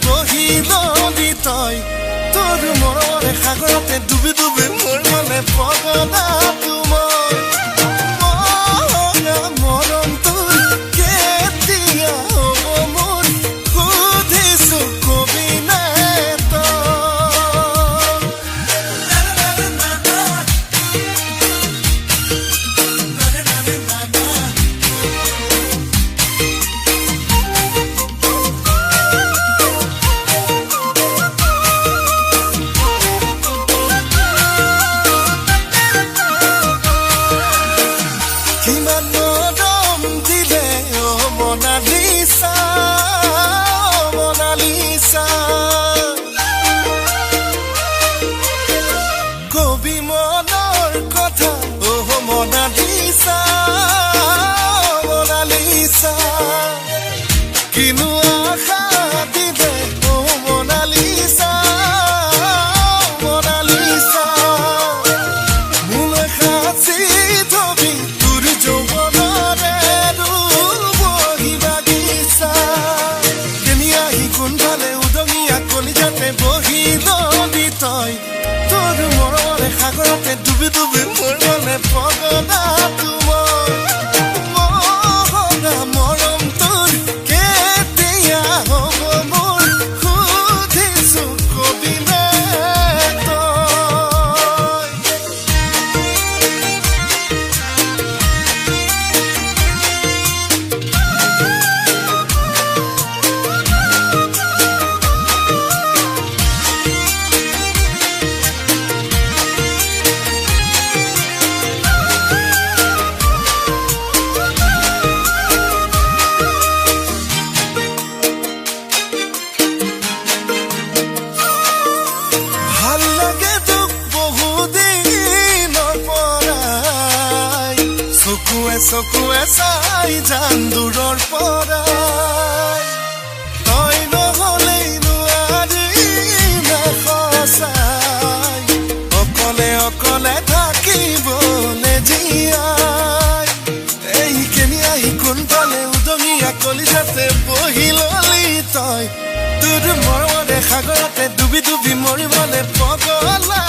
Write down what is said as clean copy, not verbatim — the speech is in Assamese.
বহি নদী তই তোৰ মৰমৰে সাগৰতে ডুবি ডুবি মোৰ মনে পগলা তোমাৰ মৰম তোৰ কেতিয়া হ'ব মোৰ সুধিছো কবি নাই কবি মনৰ কথা মনালিসা মনালিসা কিনো আশা দিবে মনালিসা মনালিসা মোলৈ সাঁচি থবি তোৰ যৌৱনৰে বহি বাগিচা কেনি আহি কোনফালে উদঙিয়া কলিজাতে বহি নদী তই তোৰ মৰমৰে সাগৰতে ডুবি ডুবি মোৰ মনে পগলা তোমাৰ মৰম তোৰ কেতিয়া হ'ব মোৰ সুধিছো কবি নাই তই চকুৱে চাই জান দূৰৰ পৰাই তই নহ'লেই নোৱাৰি সঁচাই অকলে অকলে থাকিবলে জীয়াই এই কেনি আহি কোনফালে উদঙিয়া কলিজাতে বহি ললি তই তোৰ মৰমৰে সাগৰতে ডুবি ডুবি মৰিবলে পগলা